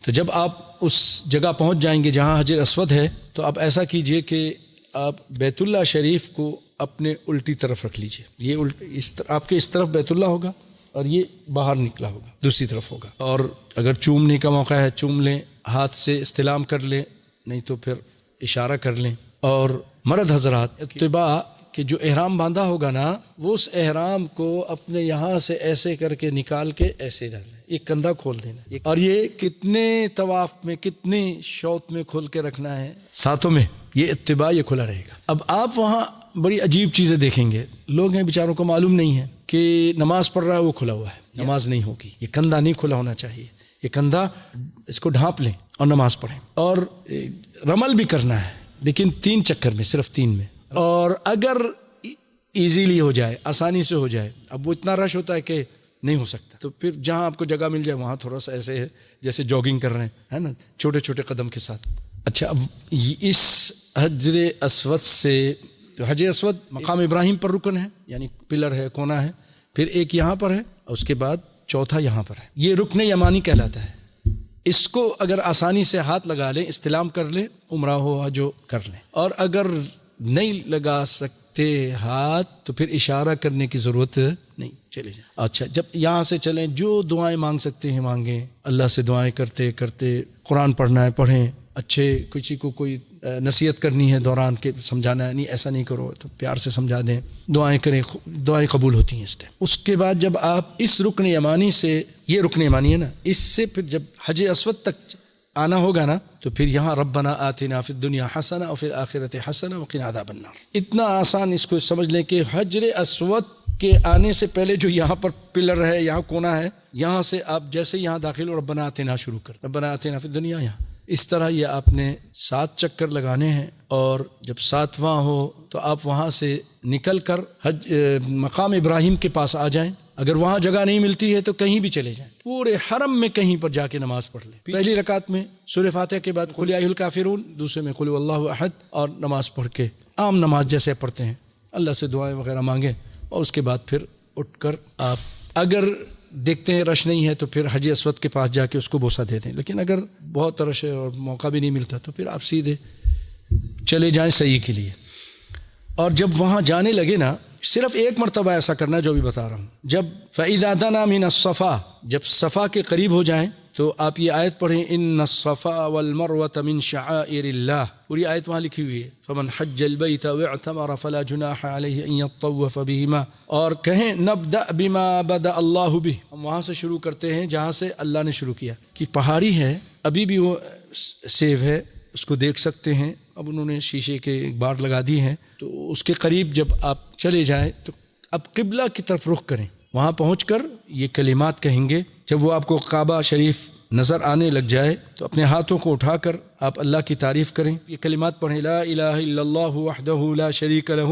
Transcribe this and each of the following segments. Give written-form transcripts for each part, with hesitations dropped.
تو جب آپ اس جگہ پہنچ جائیں گے جہاں حجر اسود ہے تو آپ ایسا کیجئے کہ آپ بیت اللہ شریف کو اپنے الٹی طرف رکھ لیجئے. یہ آپ کے اس طرف بیت اللہ ہوگا اور یہ باہر نکلا ہوگا دوسری طرف ہوگا. اور اگر چومنے کا موقع ہے چوم لیں, ہاتھ سے استلام کر لیں, نہیں تو پھر اشارہ کر لیں. اور مرد حضرات اتباع کہ جو احرام باندھا ہوگا نا وہ اس احرام کو اپنے یہاں سے ایسے کر کے نکال کے ایسے ڈالیں, ایک کندھا کھول دینا. اور یہ کتنے طواف میں کتنے شوط میں کھول کے رکھنا ہے, ساتوں میں یہ اتباع یہ کھلا رہے گا. اب آپ وہاں بڑی عجیب چیزیں دیکھیں گے, لوگ ہیں بیچاروں کو معلوم نہیں ہے کہ نماز پڑھ رہا ہے وہ کھلا ہوا ہے, نماز نہیں ہوگی. یہ کندھا نہیں کھلا ہونا چاہیے, یہ کندھا اس کو ڈھانپ لیں اور نماز پڑھیں. اور رمل بھی کرنا ہے لیکن 3 چکر میں, صرف 3 میں. اور اگر ایزیلی ہو جائے, آسانی سے ہو جائے, اب وہ اتنا رش ہوتا ہے کہ نہیں ہو سکتا, تو پھر جہاں آپ کو جگہ مل جائے وہاں تھوڑا سا ایسے ہے جیسے جاگنگ کر رہے ہیں, ہے نا, چھوٹے چھوٹے قدم کے ساتھ. اچھا, اب اس حجر اسود سے, تو حجر اسود مقام ابراہیم پر رکن ہے, یعنی پلر ہے, کونا ہے, پھر ایک یہاں پر ہے اور اس کے بعد چوتھا یہاں پر ہے. یہ رکن یمانی کہلاتا ہے. اس کو اگر آسانی سے ہاتھ لگا لیں, استلام کر لیں, عمرہ ہو جو کر لیں. اور اگر نہیں لگا سکتے ہاتھ تو پھر اشارہ کرنے کی ضرورت نہیں, چلے جائیں. اچھا, جب یہاں سے چلیں جو دعائیں مانگ سکتے ہیں مانگیں, اللہ سے دعائیں کرتے کرتے, قرآن پڑھنا ہے پڑھیں, اچھے کسی کو کوئی نصیحت کرنی ہے دوران کے سمجھانا ہے, نہیں ایسا نہیں کرو, تو پیار سے سمجھا دیں, دعائیں کریں, دعائیں قبول ہوتی ہیں اس ٹائم. اس کے بعد جب آپ اس رکن یمانی سے, یہ رکن یمانی ہے نا, اس سے پھر جب حجر اسود تک آنا ہوگا نا تو پھر یہاں ربنا آتنا فی الدنیا حسنہ اور فی الآخرۃ حسنہ وقنا عذاب النار. اتنا آسان اس کو سمجھ لیں کہ حجر اسود کے آنے سے پہلے جو یہاں پر پلر ہے, یہاں کونا ہے, یہاں سے آپ جیسے یہاں داخل ہو ربنا آتنا شروع کر, ربنا آتنا فی الدنیا, یہاں اس طرح یہ آپ نے 7 چکر لگانے ہیں. اور جب 7واں ہو تو آپ وہاں سے نکل کر مقام ابراہیم کے پاس آ جائیں. اگر وہاں جگہ نہیں ملتی ہے تو کہیں بھی چلے جائیں, پورے حرم میں کہیں پر جا کے نماز پڑھ لیں. پہلی رکعت میں سورہ فاتحہ کے بعد قل یا ایھا الکافرون, دوسرے میں قل هو اللہ احد, اور نماز پڑھ کے عام نماز جیسے پڑھتے ہیں اللہ سے دعائیں وغیرہ مانگیں. اور اس کے بعد پھر اٹھ کر آپ اگر دیکھتے ہیں رش نہیں ہے تو پھر حجر اسود کے پاس جا کے اس کو بوسہ دے دیں. لیکن اگر بہت رش ہے اور موقع بھی نہیں ملتا تو پھر آپ سیدھے چلے جائیں صحیح کے لیے. اور جب وہاں جانے لگے نا, صرف ایک مرتبہ ایسا کرنا جو بھی بتا رہا ہوں. جب فَإِذَا دَنَا مِنَ الصَّفَا, جب صفا کے قریب ہو جائیں تو آپ یہ آیت پڑھیں, ان الصفا والمروۃ من شعائر اللہ. پوری آیت وہاں لکھی ہوئی ہے, فمن حج البیت واعتمر فلا جناح علیہ ان یطوف بہما. اور کہیں نبدأ بما بدأ اللہ بہ, ہم وہاں سے شروع کرتے ہیں جہاں سے اللہ نے شروع کیا. کہ پہاڑی ہے, ابھی بھی وہ سیو ہے, اس کو دیکھ سکتے ہیں. اب انہوں نے شیشے کے بار لگا دی ہیں, تو اس کے قریب جب آپ چلے جائیں تو اب قبلہ کی طرف رخ کریں. وہاں پہنچ کر یہ کلمات کہیں گے. جب وہ آپ کو کعبہ شریف نظر آنے لگ جائے تو اپنے ہاتھوں کو اٹھا کر آپ اللہ کی تعریف کریں. یہ کلمات پڑھیں, لا الہ الا اللہ وحدہ لا شریک لہ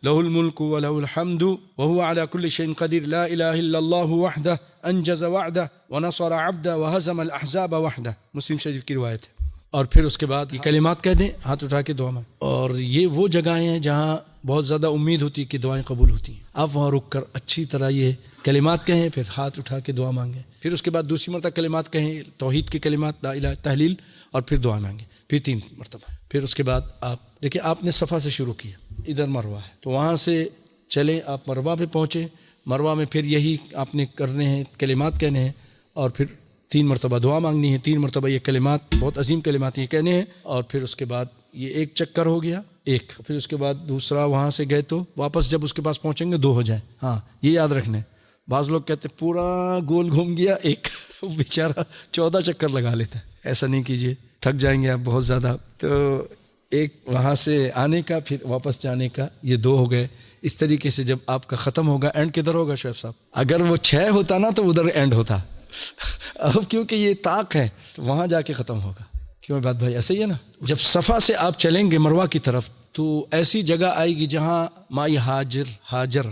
لہ الملک ولہ الحمد وہو علی کل شیء قدیر, لا الہ الا اللہ وحدہ انجز وعدہ ونصر عبدہ وہزم الاحزاب وحدہ. مسلم شریف کی روایت ہے. اور پھر اس کے بعد یہ کلمات کہہ دیں, ہاتھ اٹھا کے دعا مانگیں. اور یہ وہ جگہیں ہیں جہاں بہت زیادہ امید ہوتی ہے کہ دعائیں قبول ہوتی ہیں. آپ وہاں رک کر اچھی طرح یہ کلمات کہیں, پھر ہاتھ اٹھا کے دعا مانگیں. پھر اس کے بعد دوسری مرتبہ کلمات کہیں, توحید کے کلمات, لا الہ تحلیل, اور پھر دعا مانگیں. پھر 3 مرتبہ. پھر اس کے بعد آپ دیکھیں, آپ نے صفا سے شروع کیا, ادھر مروہ ہے, تو وہاں سے چلیں آپ مروہ پہ پہنچے. مروہ میں پھر یہی آپ نے کرنے ہیں, کلمات کہنے ہیں, اور پھر 3 مرتبہ دعا مانگنی ہے. 3 مرتبہ یہ کلمات, بہت عظیم کلمات یہ کہنے ہیں. اور پھر اس کے بعد یہ ایک چکر ہو گیا, ایک. پھر اس کے بعد دوسرا, وہاں سے گئے تو واپس جب اس کے پاس پہنچیں گے 2 ہو جائیں. ہاں, یہ یاد رکھنا ہے. بعض لوگ کہتے ہیں پورا گول گھوم گیا, ایک بیچارہ 14 چکر لگا لیتا ہے. ایسا نہیں کیجیے, تھک جائیں گے آپ بہت زیادہ. تو ایک وہاں سے آنے کا, پھر واپس جانے کا, یہ 2 ہو گئے. اس طریقے سے جب آپ کا ختم ہوگا, اینڈ کدھر ہوگا شعیب صاحب؟ اگر وہ 6 ہوتا نا تو ادھر اینڈ ہوتا. اب کیونکہ یہ طاق ہے تو وہاں جا کے ختم ہوگا. کیوں بات بھائی, ایسا ہی ہے نا. جب صفا سے آپ چلیں گے مروہ کی طرف تو ایسی جگہ آئے گی جہاں مائی ہاجر,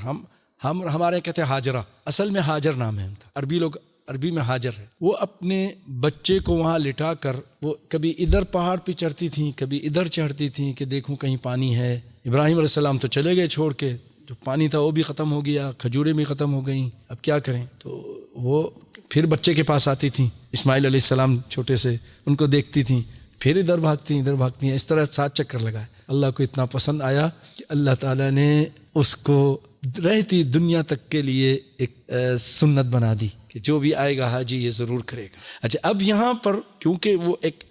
ہم ہمارے کہتے ہیں ہاجرہ, اصل میں ہاجر نام ہے ان کا. عربی لوگ, عربی میں ہاجر ہے. وہ اپنے بچے کو وہاں لٹا کر, وہ کبھی ادھر پہاڑ پہ چڑھتی تھیں, کبھی ادھر چڑھتی تھیں کہ دیکھوں کہیں پانی ہے. ابراہیم علیہ السلام تو چلے گئے چھوڑ کے, جو پانی تھا وہ بھی ختم ہو گیا, کھجوریں بھی ختم ہو گئیں, اب کیا کریں. تو وہ پھر بچے کے پاس آتی تھیں. اسماعیل علیہ السلام چھوٹے سے ان کو دیکھتی تھیں، پھر ادھر بھاگتی ہیں، اس طرح 7 چکر لگائے. اللہ کو اتنا پسند آیا کہ اللہ تعالیٰ نے اس کو رہتی دنیا تک کے لیے ایک سنت بنا دی کہ جو بھی آئے گا حاجی یہ ضرور کرے گا. اچھا، اب یہاں پر کیونکہ وہ ایک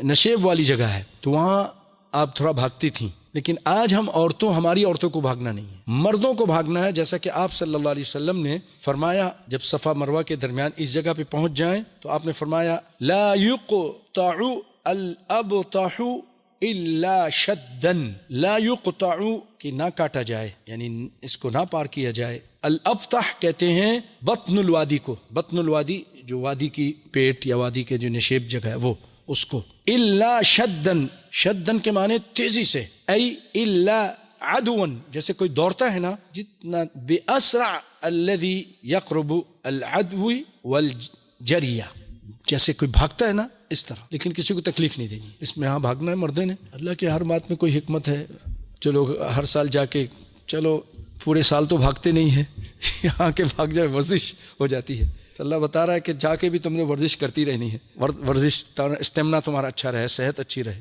نشیب والی جگہ ہے تو وہاں آپ تھوڑا بھاگتی تھیں، لیکن آج ہماری عورتوں کو بھاگنا نہیں ہے، مردوں کو بھاگنا ہے. جیسا کہ آپ صلی اللہ علیہ وسلم نے فرمایا جب صفا مروہ کے درمیان اس جگہ پہ پہنچ جائیں تو آپ نے فرمایا لا يقطع الابطح الا شدن، لا يقطع کہ نہ کاٹا جائے، یعنی اس کو نہ پار کیا جائے. الابطح کہتے ہیں بطن الوادی کو، بطن الوادی جو وادی کی پیٹ یا وادی کے جو نشیب جگہ ہے وہ، اس کو. الا شدن، شدن کے معنی تیزی سے، ای الا عدوا، جیسے کوئی دوڑتا ہے نا، جتنا باسرع الذي يقرب العدو والجریہ، جیسے کوئی بھاگتا ہے نا اس طرح، لیکن کسی کو تکلیف نہیں دینی. اس میں ہاں بھاگنا ہے مردے نے، اللہ کے ہر بات میں کوئی حکمت ہے. چلو ہر سال جا کے، چلو پورے سال تو بھاگتے نہیں ہیں، یہاں کے بھاگ جائے ورزش ہو جاتی ہے. تو اللہ بتا رہا ہے کہ جا کے بھی تم نے ورزش کرتی رہنی ہے، ورزش اسٹیمنا تمہارا اچھا رہے، صحت اچھی رہے.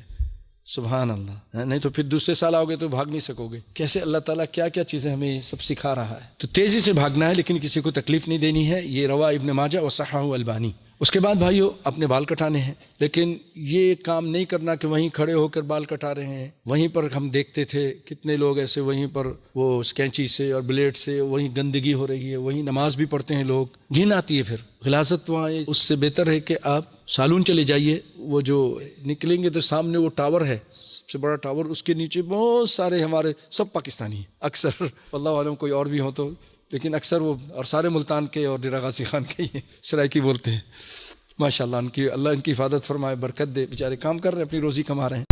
سبحان اللہ، نہیں تو پھر دوسرے سال آؤ گے تو بھاگ نہیں سکو گے. کیسے اللہ تعالیٰ کیا کیا چیزیں ہمیں سب سکھا رہا ہے. تو تیزی سے بھاگنا ہے لیکن کسی کو تکلیف نہیں دینی ہے. یہ روا ابن ماجہ و صححہ البانی. اس کے بعد بھائیو اپنے بال کٹانے ہیں، لیکن یہ کام نہیں کرنا کہ وہیں کھڑے ہو کر بال کٹا رہے ہیں. وہیں پر ہم دیکھتے تھے کتنے لوگ ایسے وہیں پر وہ کینچی سے اور بلیڈ سے وہیں گندگی ہو رہی ہے، وہیں نماز بھی پڑھتے ہیں لوگ، گھن آتی ہے. پھر غلاظت وہاں، اس سے بہتر ہے کہ آپ سالون چلے جائیے. وہ جو نکلیں گے تو سامنے وہ ٹاور ہے، سب سے بڑا ٹاور، اس کے نیچے بہت سارے ہمارے سب پاکستانی ہیں اکثر، اللہ عالم کوئی اور بھی ہو تو، لیکن اکثر وہ، اور سارے ملتان کے اور ڈیرہ غازی خان کے ہی سرائکی بولتے ہیں. ماشاءاللہ، اللہ ان کی حفاظت فرمائے، برکت دے. بیچارے کام کر رہے ہیں، اپنی روزی کما رہے ہیں.